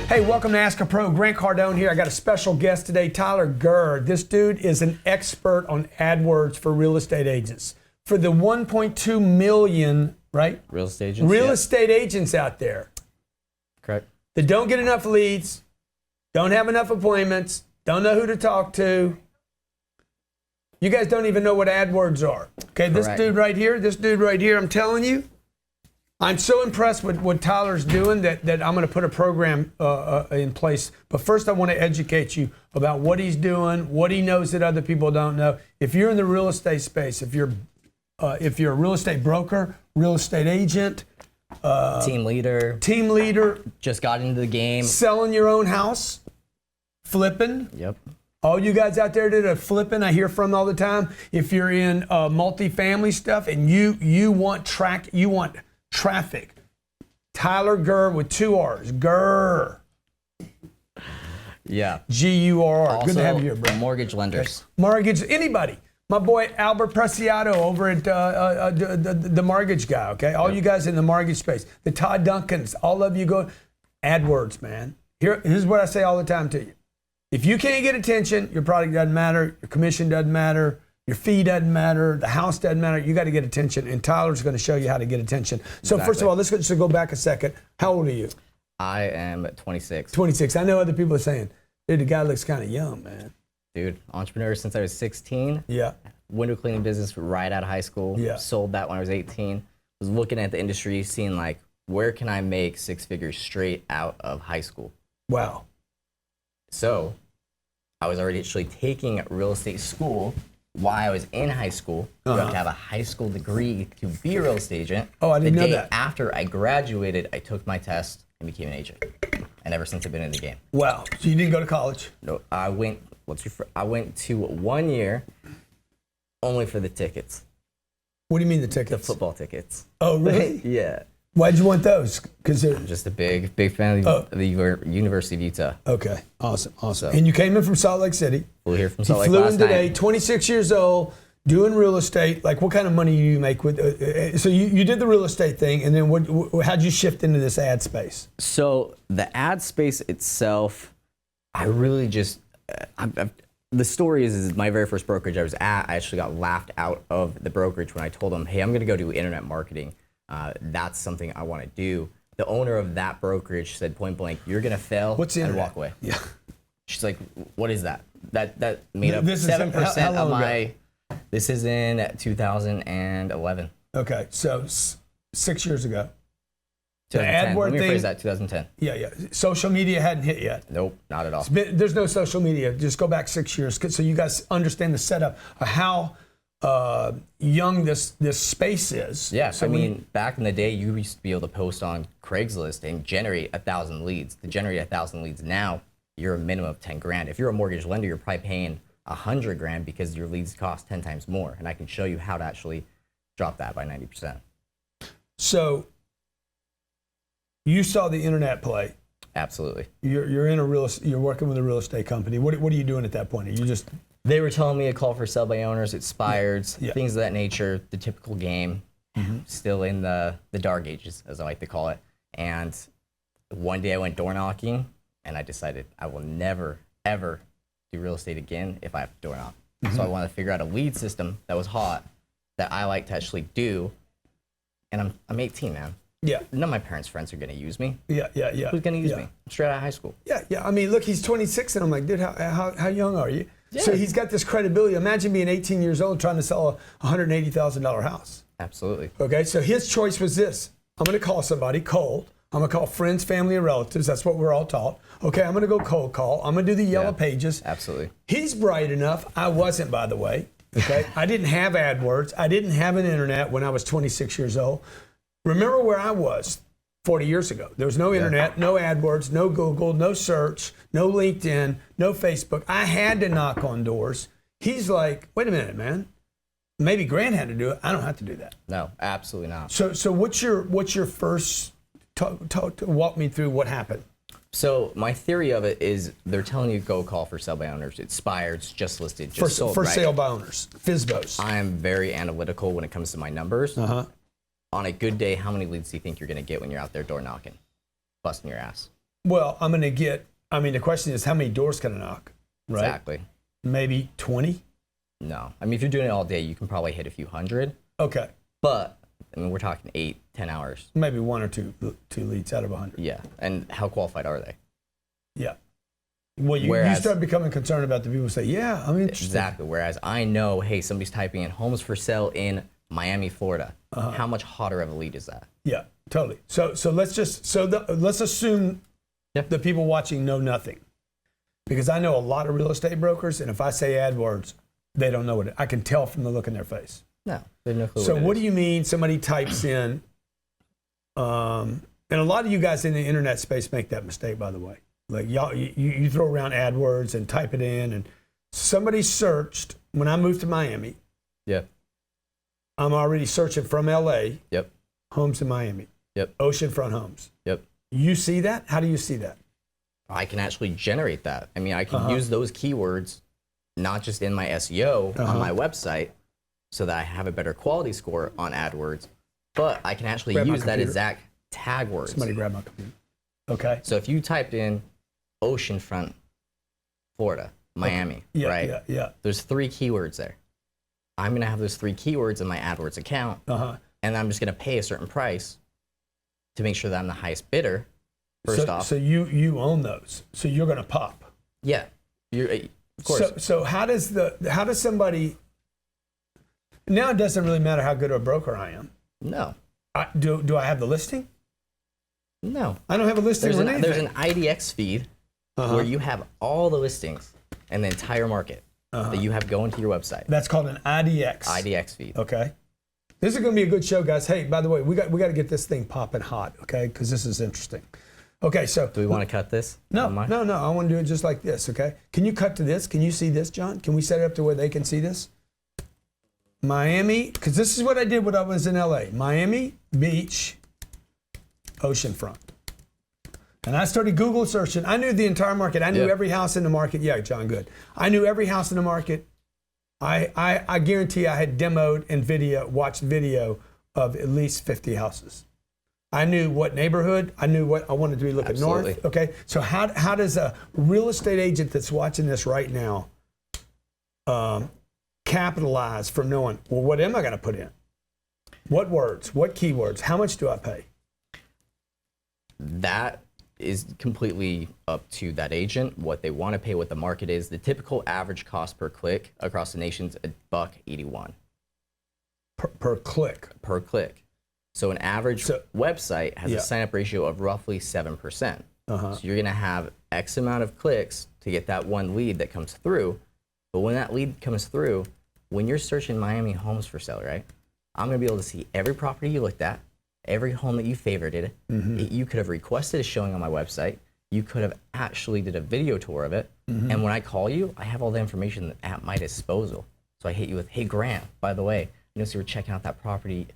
Hey, welcome to Ask a Pro. Grant Cardone here. I got a special guest today, Tyler Gurr. This dude is an expert on AdWords for real estate agents. For the 1.2 million, right? Real estate agents. Real estate agents out there. Correct. That don't get enough leads, don't have enough appointments, don't know who to talk to. You guys don't even know what AdWords are. Okay, this dude right here, I'm telling you, I'm so impressed with what Tyler's doing that I'm going to put a program in place. But first, I want to educate you about what he's doing, what he knows that other people don't know. If you're in the real estate space, if you're a real estate broker, real estate agent, team leader, just got into the game, selling your own house, flipping. Yep. All you guys out there that are flipping, I hear from all the time. If you're in multifamily stuff and you want traffic, Tyler Gurr with 2 R's. Gurr. Yeah. G-U-R-R. Good to have you here, bro. Mortgage lenders. Mortgage, anybody. My boy Albert Preciado over at the mortgage guy, okay? All you guys in the mortgage space. The Todd Duncans, all of you go. AdWords, man. Here's what I say all the time to you. If you can't get attention, your product doesn't matter, your commission doesn't matter, your fee doesn't matter, the house doesn't matter. You got to get attention, and Tyler's going to show you how to get attention. So First of all, let's just go back a second. How old are you? I am 26. 26. I know other people are saying, dude, the guy looks kind of young, man. Dude, entrepreneur since I was 16. Yeah. Window cleaning business right out of high school. Yeah. Sold that when I was 18. Was looking at the industry, seeing like, where can I make 6 figures straight out of high school? Wow. So I was already actually taking real estate school while I was in high school. You have to have a high school degree to be a real estate agent. Oh, I didn't know that. The day after I graduated, I took my test and became an agent. And ever since I've been in the game. Wow. So you didn't go to college? No, I went to 1 year only for the tickets. What do you mean the tickets? The football tickets. Oh, really? Yeah. Why'd you want those? I'm just a big fan of the University of Utah. Okay, awesome. So, and you came in from Salt Lake City. Flew here from Salt Lake flew last in today, night. 26 years old, doing real estate. Like, what kind of money do you make with? So you did the real estate thing, and then how'd you shift into this ad space? So the ad space itself, I really just. The story is my very first brokerage I was at, I actually got laughed out of the brokerage when I told them, hey, I'm going to go do internet marketing. That's something I want to do. The owner of that brokerage said point blank, you're going to fail and walk away. Yeah. She's like, what is that? That made up This 7% how of my, ago? This is in 2011. Okay, so 6 years ago. 2010. Let me rephrase that, 2010. Yeah. Social media hadn't hit yet. Nope, not at all. There's no social media. Just go back 6 years. So you guys understand the setup of how young this space is. Yeah, so I mean, back in the day, you used to be able to post on Craigslist and generate 1,000 leads. To generate 1,000 leads now, you're a minimum of 10 grand. If you're a mortgage lender, you're probably paying 100 grand because your leads cost 10 times more. And I can show you how to actually drop that by 90%. So you saw the internet play. Absolutely. You're working with a real estate company. What are you doing at that point? Are you just They were telling me a call for sell by owners, expireds, things of that nature, the typical game, still in the dark ages, as I like to call it. And one day I went door knocking, and I decided I will never, ever do real estate again if I have to door knock. So I wanted to figure out a lead system that was hot, that I like to actually do. And I'm 18, man. Yeah. None of my parents' friends are going to use me. Yeah. Who's going to use me? I'm straight out of high school. Yeah. I mean, look, he's 26, and I'm like, dude, how young are you? Yeah. So he's got this credibility. Imagine being 18 years old trying to sell a $180,000 house. Absolutely. Okay, so his choice was this. I'm going to call somebody cold. I'm going to call friends, family, and relatives. That's what we're all taught. Okay, I'm going to go cold call. I'm going to do the yellow pages. Absolutely. He's bright enough. I wasn't, by the way. Okay, I didn't have AdWords. I didn't have an internet when I was 26 years old. Remember where I was 40 years ago. There was no internet, no AdWords, no Google, no search, no LinkedIn, no Facebook. I had to knock on doors. He's like, wait a minute, man. Maybe Grant had to do it. I don't have to do that. No, absolutely not. So what's your first, walk me through what happened. So my theory of it is they're telling you go call for sale by owners. It's expired, it's just listed, just sold, for right? sale by owners, FSBOs. I am very analytical when it comes to my numbers. on a good day, how many leads do you think you're going to get when you're out there door knocking, busting your ass? Well, I'm going to get, the question is how many doors can I knock, right? Exactly. Maybe 20? No. I mean, if you're doing it all day, you can probably hit a few hundred. Okay. But, we're talking 8-10 hours. Maybe one or two leads out of 100. Yeah. And how qualified are they? Yeah. Well, you start becoming concerned about the people who say, yeah, I'm interested. Exactly. Whereas I know, hey, somebody's typing in homes for sale in Miami, Florida. How much hotter of a lead is that? Yeah, totally. So let's let's assume the people watching know nothing. Because I know a lot of real estate brokers, and if I say AdWords, they don't know what I can tell from the look in their face. No, they have no clue. So what do you mean somebody types in, and a lot of you guys in the internet space make that mistake, by the way. Like y'all, you throw around AdWords and type it in, and somebody searched, when I moved to Miami. Yeah. I'm already searching from LA. Yep. Homes in Miami. Yep. Oceanfront homes. Yep. You see that? How do you see that? I can actually generate that. I mean, I can use those keywords, not just in my SEO on my website, so that I have a better quality score on AdWords, but I can actually use that exact tag words. Somebody grab my computer. Okay. So if you typed in oceanfront, Florida, Miami, right? Yeah. There's 3 keywords there. I'm going to have those 3 keywords in my AdWords account, and I'm just going to pay a certain price to make sure that I'm the highest bidder. First off. So you own those. So you're going to pop. Yeah. Of course. So how does somebody, now it doesn't really matter how good of a broker I am. No. Do I have the listing? No. I don't have a listing on anything. There's an IDX feed where you have all the listings and the entire market that you have going to your website. That's called an IDX. IDX feed. Okay. This is going to be a good show, guys. Hey, by the way, we got to get this thing popping hot, okay? Because this is interesting. Okay, so. Do we want to cut this? No. I want to do it just like this, okay? Can you cut to this? Can you see this, John? Can we set it up to where they can see this? Miami, because this is what I did when I was in LA. Miami Beach, oceanfront. And I started Google searching. I knew the entire market. I knew every house in the market. Yeah, John, good. I knew every house in the market. I guarantee I had demoed and watched video of at least 50 houses. I knew what neighborhood. I knew what I wanted to be looking north. Okay, so how does a real estate agent that's watching this right now capitalize from knowing, well, what am I going to put in? What words? What keywords? How much do I pay? That is completely up to that agent, what they want to pay, what the market is. The typical average cost per click across the nation's $1.81. Per click? Per click. So an average website has a sign-up ratio of roughly 7%. So you're going to have X amount of clicks to get that one lead that comes through. But when that lead comes through, when you're searching Miami homes for sale, right, I'm going to be able to see every property you looked at, every home that you favorited. You could have requested a showing on my website. You could have actually did a video tour of it. And when I call you, I have all the information at my disposal. So I hit you with, hey, Grant, by the way, you know, so we're checking out that property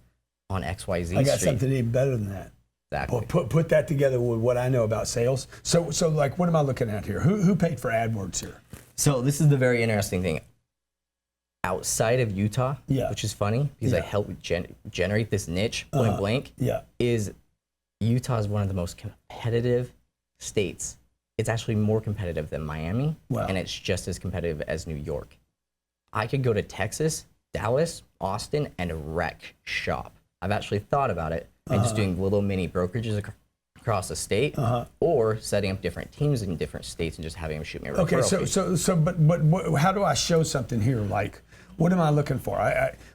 on XYZ Street. I got something even better than that. Exactly. Well, put that together with what I know about sales. So like, what am I looking at here? Who paid for AdWords here? So this is the very interesting thing. Outside of Utah, which is funny because I helped generate this niche, point blank, is Utah is one of the most competitive states. It's actually more competitive than Miami, and it's just as competitive as New York. I could go to Texas, Dallas, Austin, and wreck shop. I've actually thought about it and just doing little mini brokerages across the state, or setting up different teams in different states and just having them shoot me a referral fee. But how do I show something here? Like, what am I looking for?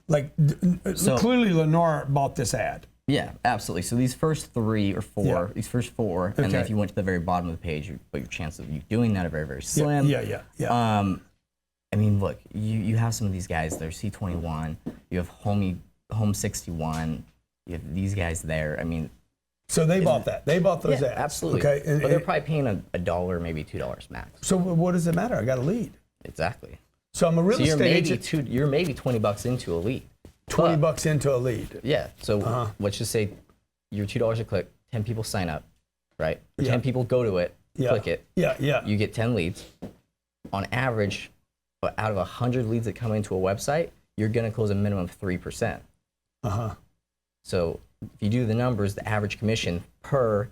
Clearly Lenore bought this ad. Yeah, absolutely. So these first 3 or 4, these first 4, and then if you went to the very bottom of the page, but your chances of you doing that are very, very slim. Yeah. I mean, look, you have some of these guys. They're C21. You have Home 61. You have these guys there. I mean, so they bought that. They bought those ads. Absolutely. Okay, but they're probably paying $1, maybe $2 max. So what does it matter? I got a lead. Exactly. So I'm a real estate agent. You're maybe $20 into a lead. $20 into a lead. Yeah. So let's just say you're $2 a click. 10 people sign up, right? Or 10 people go to it, click it. You get 10 leads. On average, out of 100 leads that come into a website, you're going to close a minimum of 3%. So if you do the numbers, the average commission per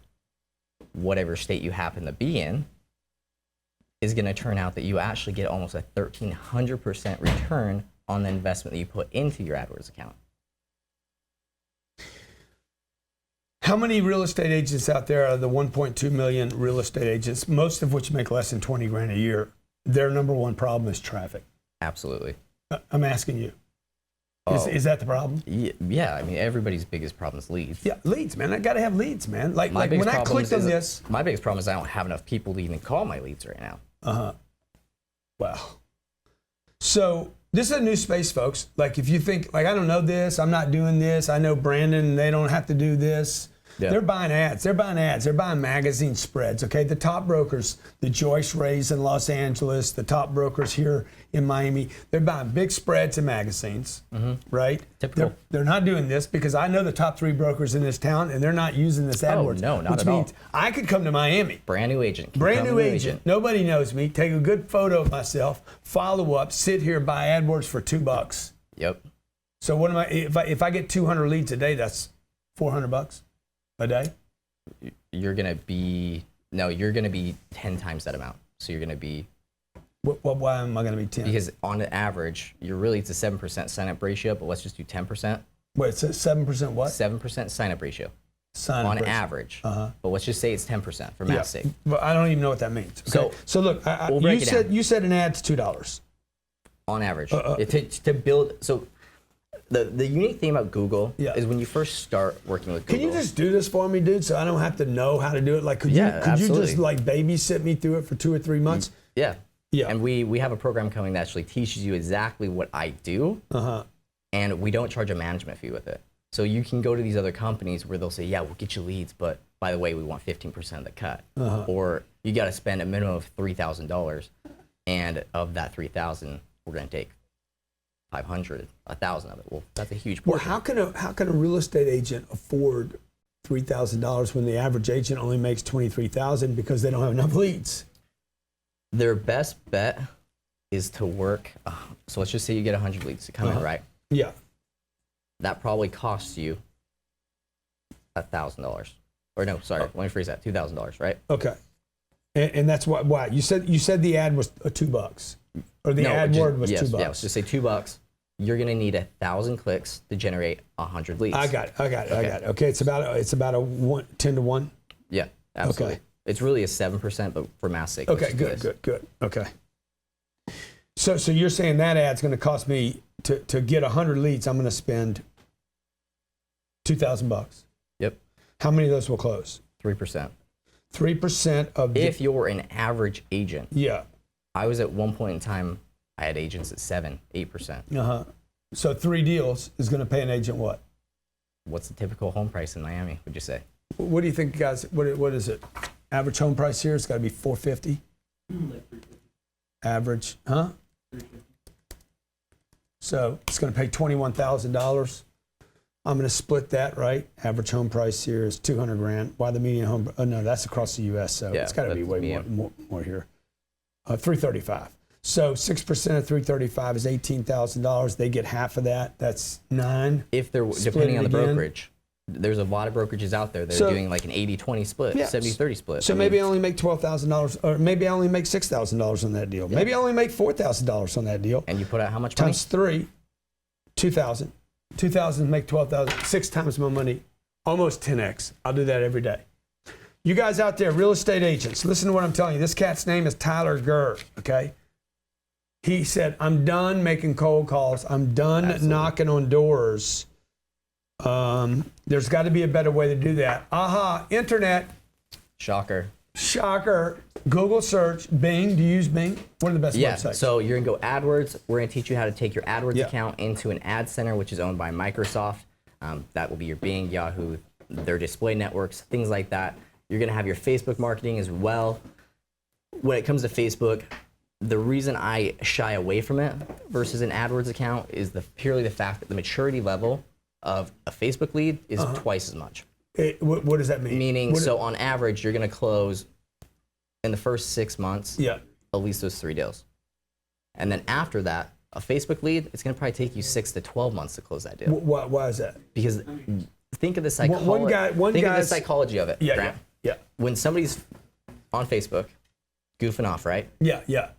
whatever state you happen to be in is going to turn out that you actually get almost a 1,300% return on the investment that you put into your AdWords account. How many real estate agents out there are the 1.2 million real estate agents, most of which make less than 20 grand a year? Their number one problem is traffic. Absolutely. I'm asking you. Is that the problem? Yeah, I mean, everybody's biggest problem is leads. Yeah, leads, man. I got to have leads, man. Like when I clicked on this. My biggest problem is I don't have enough people to even call my leads right now. Wow. So this is a new space, folks. Like if you think, like, I don't know this, I'm not doing this, I know Brandon, and they don't have to do this. Yeah. They're buying ads. They're buying magazine spreads, okay? The top brokers, the Joyce Rays in Los Angeles, the top brokers here in Miami, they're buying big spreads in magazines, right? Typical. They're not doing this because I know the top 3 brokers in this town, and they're not using this AdWords. No, not at all. Which means I could come to Miami. Brand new agent. Brand new agent. Nobody knows me. Take a good photo of myself, follow up, sit here, buy AdWords for $2. Yep. So what am I? If I get 200 leads a day, that's $400 a day. You're gonna be 10 times that amount. So you're gonna be. Why am I gonna be 10? Because on average, it's a 7% sign up ratio, but let's just do 10%. Wait, it's a 7% what? 7% sign up ratio. On average. But let's just say it's 10% for math's sake. But I don't even know what that means. Okay? So look, you said an ad's $2 on average. To build. So the unique thing about Google is when you first start working with Google. Can you just do this for me, dude, so I don't have to know how to do it? Like, could you just like babysit me through it for 2 or 3 months? Yeah. And we have a program coming that actually teaches you exactly what I do. And we don't charge a management fee with it. So you can go to these other companies where they'll say, yeah, we'll get you leads, but by the way, we want 15% of the cut. Or you got to spend a minimum of $3,000, and of that $3,000, we're going to take 500, 1,000 of it. Well, that's a huge portion. Well, how can a real estate agent afford $3,000 when the average agent only makes $23,000 because they don't have enough leads? Their best bet is to work. So let's just say you get 100 leads to come in, right? Yeah. That probably costs you $1,000. Or no, sorry, let me phrase that. $2,000, right? Okay. And that's why you said the ad was $2, or the AdWord was $2. Yeah, let's just say $2. You're gonna need 1,000 clicks to generate 100 leads. I got it. Okay, it's about a 10 to 1. Yeah, absolutely. Okay. It's really a 7%, but for math's sake. Okay, good. Okay. So you're saying that ad's going to cost me to get 100 leads? I'm going to spend $2,000. Yep. How many of those will close? 3%. 3% of. If you're an average agent. Yeah. I was at one point in time. I had agents at 7-8%. So 3 deals is going to pay an agent what? What's the typical home price in Miami? Would you say? What do you think, guys? What is it? Average home price here? It's got to be $450. Average, huh? So it's going to pay $21,000. I'm going to split that, right? Average home price here is $200,000. Why the median home? Oh no, that's across the U.S. So it's got to be way more here. $335. So 6% of $335 is $18,000. They get half of that. That's $9,000. If they're depending on the brokerage. There's a lot of brokerages out there that are doing like an 80-20 split, 70-30 split. So maybe I only make $12,000, or maybe I only make $6,000 on that deal. Yeah. Maybe I only make $4,000 on that deal. And you put out how much money? Times 3, $2,000. $2,000 make $12,000. 6 times my money, almost 10x. I'll do that every day. You guys out there, real estate agents, listen to what I'm telling you. This cat's name is Tyler Gurr. Okay. He said, "I'm done making cold calls. I'm done knocking on doors. There's got to be a better way to do that." Internet. Shocker. Google search, Bing. Do you use Bing? What are the best websites? So you're going to go AdWords. We're going to teach you how to take your AdWords account into an ad center, which is owned by Microsoft. That will be your Bing, Yahoo, their display networks, things like that. You're going to have your Facebook marketing as well. When it comes to Facebook, the reason I shy away from it versus an AdWords account is purely the fact that the maturity level of a Facebook lead is twice as much. What does that mean? Meaning, so on average, you're going to close in the first 6 months at least those 3 deals. And then after that, a Facebook lead, it's going to probably take you 6 to 12 months to close that deal. Why is that? Because think of the psychology. Think of the psychology of it. Yeah. When somebody's on Facebook, goofing off, right? Yeah.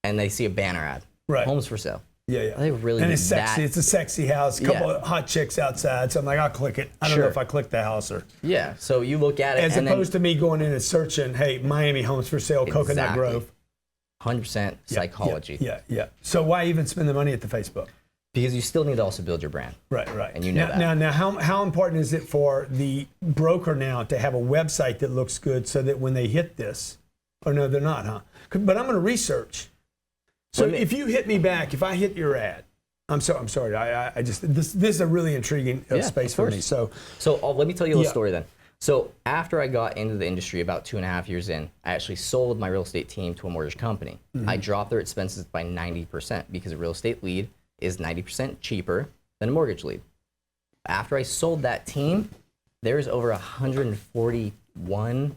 And they see a banner ad, homes for sale. Yeah. They really and it's sexy. It's a sexy house. A couple of hot chicks outside. So I'm like, I'll click it. I don't know if I click the house or. Yeah. So you look at it, as opposed to me going in and searching, hey, Miami homes for sale, Coconut Grove. 100% psychology. Yeah. So why even spend the money at the Facebook? Because you still need to also build your brand. Right. And you know that. Now, how important is it for the broker now to have a website that looks good so that when they hit this, or no, they're not, huh? But I'm going to research. So if you hit me back, if I hit your ad, I'm sorry. I just this is a really intriguing space for me. So let me tell you a little story then. So after I got into the industry about 2.5 years in, I actually sold my real estate team to a mortgage company. I dropped their expenses by 90% because a real estate lead is 90% cheaper than a mortgage lead. After I sold that team, there's over 141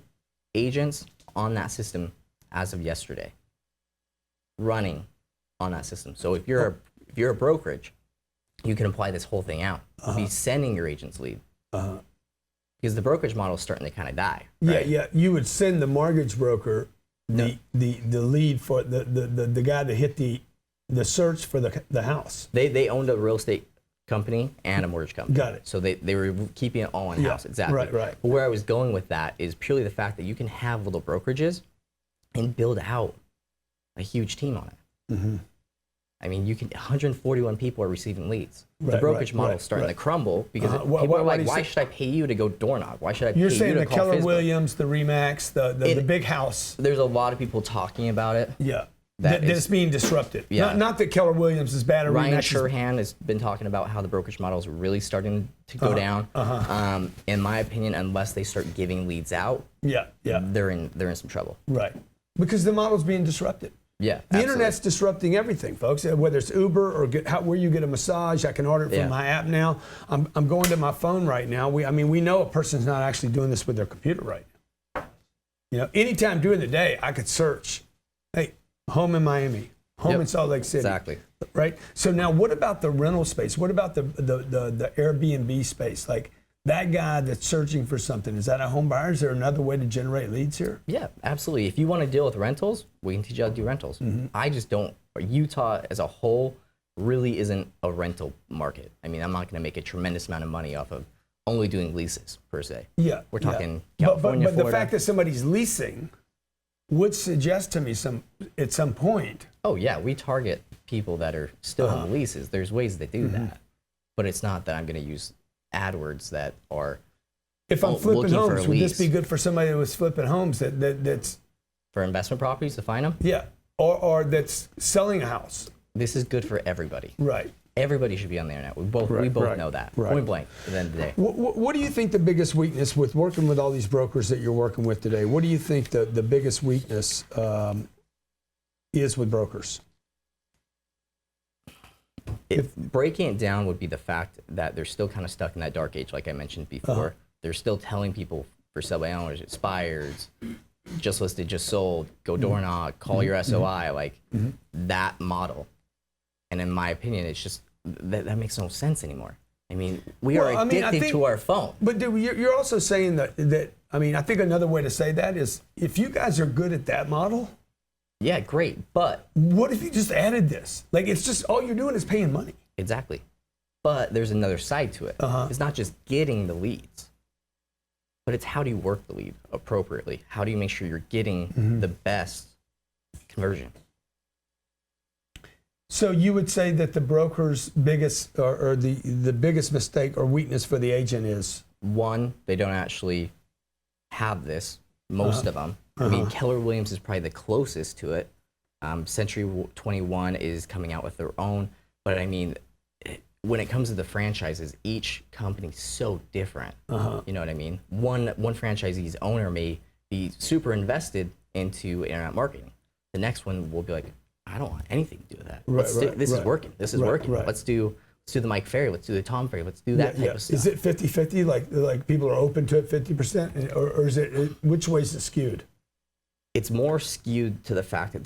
agents on that system as of yesterday, running on that system. So if you're a brokerage, you can apply this whole thing out. Be sending your agents lead. Because the brokerage model is starting to kind of die. Right? Yeah. You would send the mortgage broker the lead for the guy to hit the search for the house. They owned a real estate company and a mortgage company. Got it. So they were keeping it all in house. Exactly. Right. But where I was going with that is purely the fact that you can have little brokerages and build out a huge team on it. I mean, 141 people are receiving leads. The brokerage model is starting to crumble because people are like, why should I pay you to go door knock? Why should I pay you to call Facebook? You're saying the Keller Williams, the Remax, the big house. There's a lot of people talking about it. Yeah. That is being disrupted. Yeah. Not that Keller Williams is bad or Ryan Remax Sherhan has been talking about how the brokerage model is really starting to go down. In my opinion, unless they start giving leads out, they're in some trouble. Right. Because the model's being disrupted. Yeah, the internet's disrupting everything, folks. Whether it's Uber or where you get a massage, I can order it from my app now. I'm going to my phone right now. We know a person's not actually doing this with their computer right now. Anytime during the day, I could search, hey, home in Miami, home in Salt Lake City. Exactly. Right. So now, what about the rental space? What about the Airbnb space? Like that guy that's searching for something, is that a home buyer? Is there another way to generate leads here? Yeah, absolutely. If you want to deal with rentals, we can teach you how to do rentals. I just don't. Utah as a whole really isn't a rental market. I mean, I'm not going to make a tremendous amount of money off of only doing leases per se. Yeah. We're talking California, but the Florida. fact that somebody's leasing would suggest to me at some point. Oh yeah, we target people that are still on leases. There's ways to do that, but it's not that I'm going to use AdWords that are. If I'm flipping homes, would this be good for somebody that was flipping homes that's for investment properties to find them? Yeah, or that's selling a house. This is good for everybody. Right. Everybody should be on the internet. We both know that. Right. Point blank. At the end of the day. What do you think the biggest weakness with working with all these brokers that you're working with today? What do you think the biggest weakness is with brokers? Breaking it down would be the fact that they're still kind of stuck in that dark age, like I mentioned before. They're still telling people for sale by owners, expired, just listed, just sold, go door knock, call your SOI, like that model. And in my opinion, it's just that makes no sense anymore. I mean, we are addicted to our phone. But dude, you're also saying that I think another way to say that is if you guys are good at that model. Yeah, great, but what if you just added this? Like, it's just all you're doing is paying money. Exactly. But there's another side to it. It's not just getting the leads, but it's how do you work the lead appropriately? How do you make sure you're getting the best conversion? So you would say that the broker's biggest or the biggest mistake or weakness for the agent is? One, they don't actually have this, most of them. I mean, Keller Williams is probably the closest to it. Century 21 is coming out with their own. But I mean, when it comes to the franchises, each company's so different. You know what I mean? One franchisee's owner may be super invested into internet marketing. The next one will be like, I don't want anything to do with that. This is working. This is working. Let's do the Mike Ferry. Let's do the Tom Ferry. Let's do that type of stuff. Is it 50-50? Like people are open to it 50%? Or is it, which way is it skewed? It's more skewed to the fact that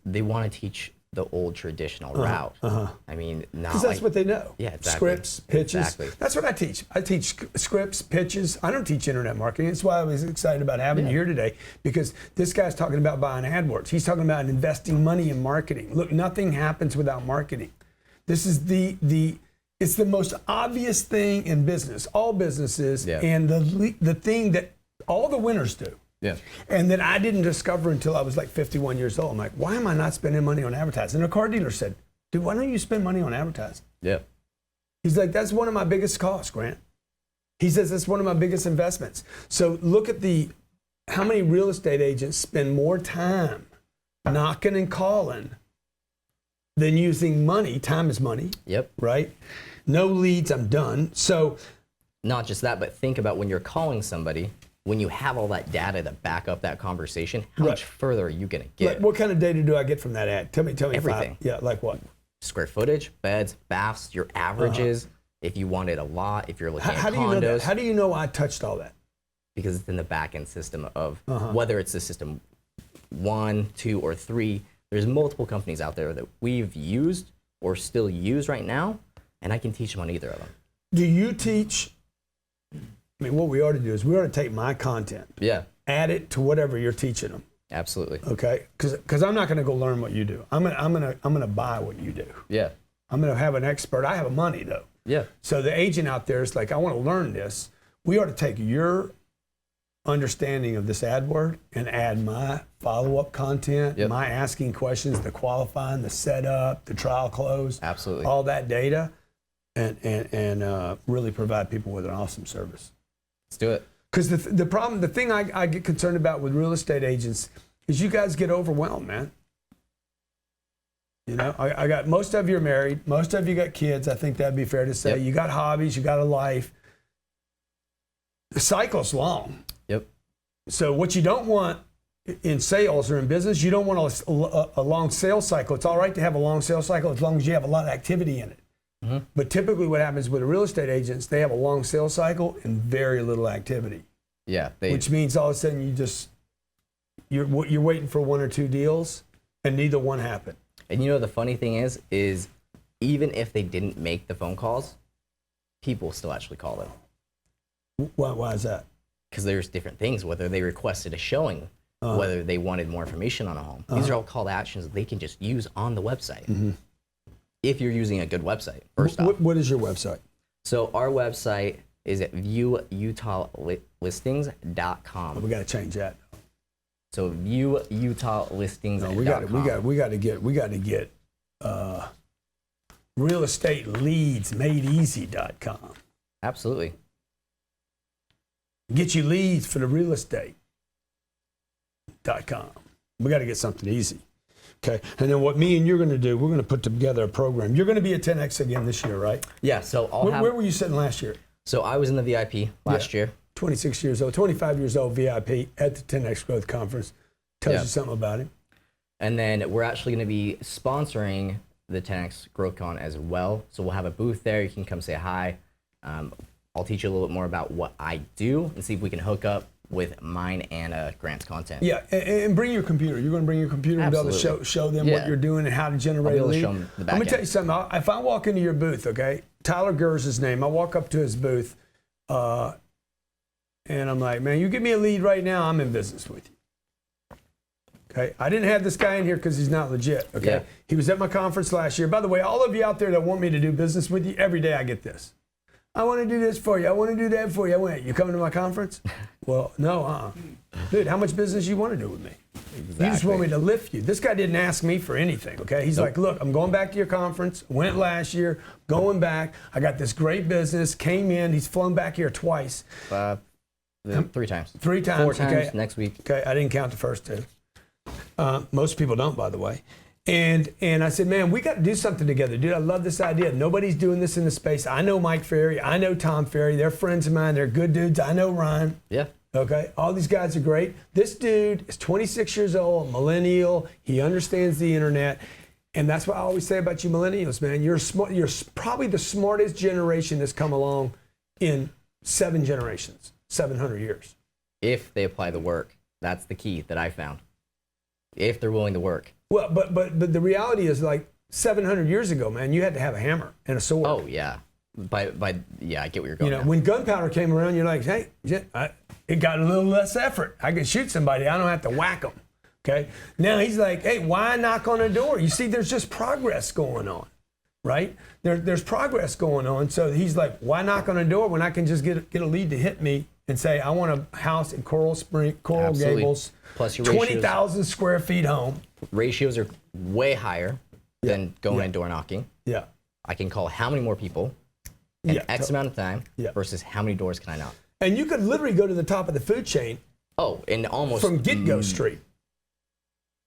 they want to teach the old traditional route. I mean, now because that's what they know. Yeah, exactly. Scripts, pitches. Exactly. That's what I teach. I teach scripts, pitches. I don't teach internet marketing. That's why I was excited about having you here today, because this guy's talking about buying AdWords. He's talking about investing money in marketing. Look, nothing happens without marketing. This is it's the most obvious thing in business, all businesses, and the thing that all the winners do. Yeah. And that I didn't discover until I was like 51 years old. I'm like, why am I not spending money on advertising? And a car dealer said, dude, why don't you spend money on advertising? Yeah. He's like, that's one of my biggest costs, Grant. He says, that's one of my biggest investments. So look at how many real estate agents spend more time knocking and calling than using money. Time is money. Yep. Right? No leads, I'm done. So not just that, but think about when you're calling somebody, when you have all that data to back up that conversation, how much further are you going to get? Like, what kind of data do I get from that ad? Tell me. Everything. Yeah, like what? Square footage, beds, baths, your averages, if you wanted a lot, if you're looking at How do condos. you know that? How do you know I touched all that? Because it's in the back end system of whether it's the system 1, 2, or 3. There's multiple companies out there that we've used or still use right now, and I can teach them on either of them. Do you teach? I mean, what we ought to do is we ought to take my content, add it to whatever you're teaching them. Absolutely. Okay, because I'm not going to go learn what you do. I'm gonna buy what you do. Yeah. I'm going to have an expert. I have money though. Yeah. So the agent out there is like, I want to learn this. We ought to take your understanding of this ad word and add my follow-up content, my asking questions, the qualifying, the setup, the trial close, Absolutely. all that data, and really provide people with an awesome service. Let's do it. Because the thing I get concerned about with real estate agents is you guys get overwhelmed, man. You know, I got, most of you are married, most of you got kids. I think that'd be fair to say. You got hobbies, you got a life. The cycle's long. Yep. So what you don't want in sales or in business, you don't want a long sales cycle. It's all right to have a long sales cycle as long as you have a lot of activity in it. But typically what happens with real estate agents, they have a long sales cycle and very little activity. Yeah. Which means all of a sudden you're waiting for 1 or 2 deals and neither one happened. And you know the funny thing is even if they didn't make the phone calls, people still actually call them. Why is that? Because there's different things, whether they requested a showing, whether they wanted more information on a home. These are all call to actions that they can just use on the website. If you're using a good website, first off. What is your website? So our website is at viewutah.listings.com. We got to change that. So viewutah.listings.com. We got to get real estate leads madeeasy.com. Absolutely. Get you leads for the real estate.com. We got to get something easy. Okay. And then what me and you're going to do, we're going to put together a program. You're going to be at 10X again this year, right? Yeah. So where were you sitting last year? So I was in the VIP last year. 26 years old, 25 years old VIP at the 10X Growth Conference. Tells you something about him. And then we're actually going to be sponsoring the 10X Growth Con as well. So we'll have a booth there. You can come say hi. I'll teach you a little bit more about what I do and see if we can hook up with mine and Grant's content. Yeah, and bring your computer. You're going to bring your computer and be able to show them what you're doing and how to generate a lead. I'm going to tell you something. If I walk into your booth, okay, Tyler Gurr is his name. I walk up to his booth, and I'm like, man, you give me a lead right now, I'm in business with you. Okay, I didn't have this guy in here because he's not legit. Okay, he was at my conference last year. By the way, all of you out there that want me to do business with you, every day I get this. I want to do this for you. I want to do that for you. You coming to my conference? Well, no, Dude, how much business you want to do with me? Exactly. You just want me to lift you. This guy didn't ask me for anything, okay? He's like, look, I'm going back to your conference. Went last year, going back. I got this great business, came in. He's flown back here twice. 3 times. 3 times. 4 times next week. Okay, I didn't count the first 2. Most people don't, by the way. And I said, man, we got to do something together, dude. I love this idea. Nobody's doing this in the space. I know Mike Ferry. I know Tom Ferry. They're friends of mine. They're good dudes. I know Ryan. Yeah. Okay. All these guys are great. This dude is 26 years old, millennial. He understands the internet. And that's what I always say about you millennials, man. You're smart. You're probably the smartest generation that's come along in 7 generations, 700 years. If they apply the work. That's the key that I found. If they're willing to work. Well, but the reality is, like 700 years ago, man, you had to have a hammer and a sword. Oh yeah, I get what you're going. You know, when gunpowder came around, you're like, hey, it got a little less effort. I can shoot somebody. I don't have to whack them. Okay. Now he's like, hey, why knock on a door? You see, there's just progress going on, right? There's progress going on. So he's like, why knock on a door when I can just get a lead to hit me and say, I want a house in Coral Gables, plus your 20,000 square feet home. Ratios are way higher than going and door knocking. Yeah. I can call how many more people in X amount of time versus how many doors can I knock. And you could literally go to the top of the food chain. Oh, and almost from Get-Go Street.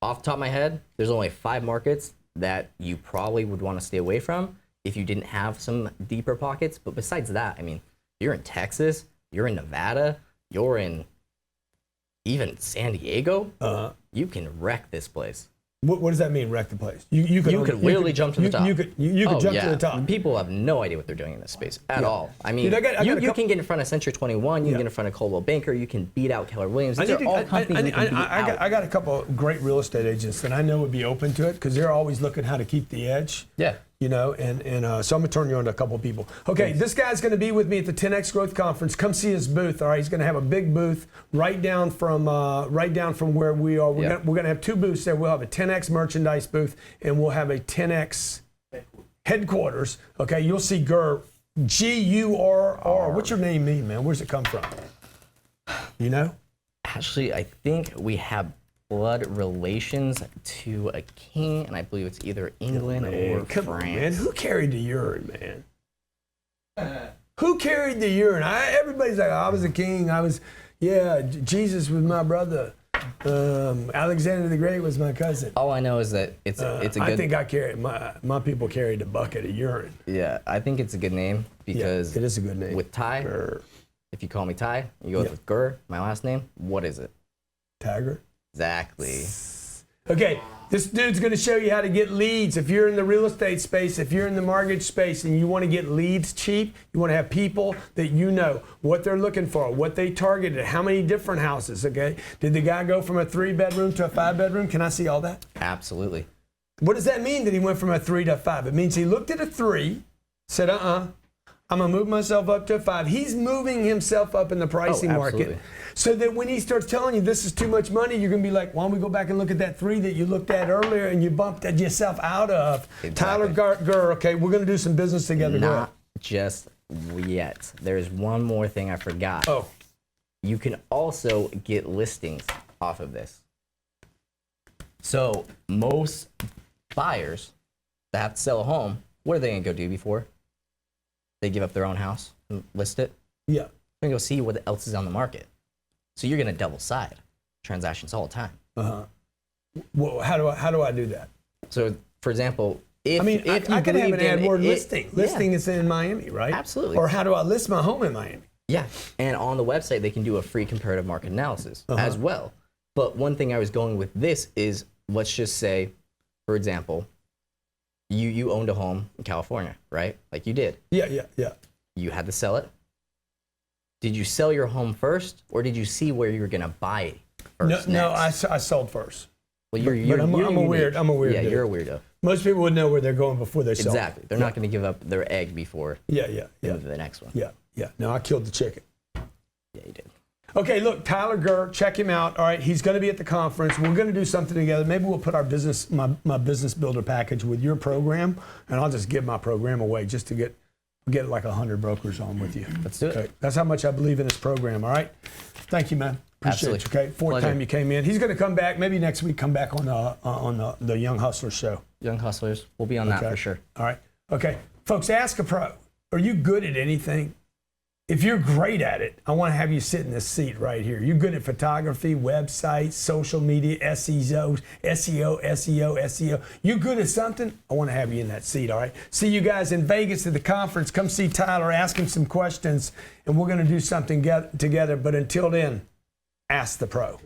Off the top of my head, there's only 5 markets that you probably would want to stay away from if you didn't have some deeper pockets. But besides that, I mean, you're in Texas, you're in Nevada, you're in even San Diego. You can wreck this place. What does that mean, wreck the place? You could literally jump to the top. You could jump to the top. People have no idea what they're doing in this space at all. I mean, you can get in front of Century 21, you can get in front of Coldwell Banker, you can beat out Keller Williams. These are all companies you can beat out. I got a couple of great real estate agents that I know would be open to it because they're always looking how to keep the edge. Yeah. You know, and so I'm gonna turn you on to a couple of people. Okay, this guy's gonna be with me at the 10X Growth Conference. Come see his booth. All right, he's gonna have a big booth right down from where we are. We're gonna have 2 booths there. We'll have a 10X merchandise booth and we'll have a 10X headquarters. Okay, you'll see Gurr, Gurr. What's your name mean, man? Where's it come from? You know? Actually, I think we have blood relations to a king, and I believe it's either England or France. Come on, man. Who carried the urine, man? Who carried the urine? Everybody's like, I was a king. Jesus was my brother. Alexander the Great was my cousin. All I know is that it's a good... I think I carried, my people carried a bucket of urine. Yeah, I think it's a good name because... it is a good name. With Ty, Gurr. If you call me Ty, you go with Gurr, my last name, what is it? Tiger? Exactly. Okay, this dude's going to show you how to get leads. If you're in the real estate space, if you're in the mortgage space and you want to get leads cheap, you want to have people that you know what they're looking for, what they targeted, how many different houses, okay? Did the guy go from a 3-bedroom to a 5-bedroom? Can I see all that? Absolutely. What does that mean that he went from a 3 to a 5? It means he looked at a 3, said, I'm going to move myself up to a 5. He's moving himself up in the pricing market. So that when he starts telling you this is too much money, you're going to be like, why don't we go back and look at that 3 that you looked at earlier and you bumped yourself out of? Exactly. Tyler Gurr, okay, we're going to do some business together. Not just yet. There's one more thing I forgot. Oh. You can also get listings off of this. So most buyers that have to sell a home, what are they going to go do before they give up their own house and list it? Yeah. They're going to go see what else is on the market. So you're going to double side transactions all the time. Well, how do I do that? So, for example, if I can have an AdWord listing. Listing is in Miami, right? Absolutely. Or how do I list my home in Miami? Yeah, and on the website they can do a free comparative market analysis as well. But one thing I was going with this is, let's just say, for example, you owned a home in California, right? Like you did. Yeah. You had to sell it. Did you sell your home first, or did you see where you were going to buy it first? No, I sold first. Well, I'm a weird. Yeah, dude. you're a weirdo. Most people would know where they're going before they sell. Exactly. They're not going to give up their egg before they move to the next one. Yeah. No, I killed the chicken. Yeah, you did. Okay, look, Tyler Gurr, check him out. All right, he's going to be at the conference. We're going to do something together. Maybe we'll put our my business builder package with your program, and I'll just give my program away just to get like 100 brokers on with you. Let's do it. Okay, that's how much I believe in this program. All right, thank you, man. Appreciate Absolutely. you. Okay, fourth time you came in. He's going to come back. Maybe next week. Come back on the Young Hustlers show. Young Hustlers, we'll be on that for sure. All right. Okay, folks, ask a pro. Are you good at anything? If you're great at it, I want to have you sit in this seat right here. You're good at photography, websites, social media, SEO. You good at something? I want to have you in that seat, all right? See you guys in Vegas at the conference. Come see Tyler, ask him some questions, and we're going to do something together. But until then, ask the pro.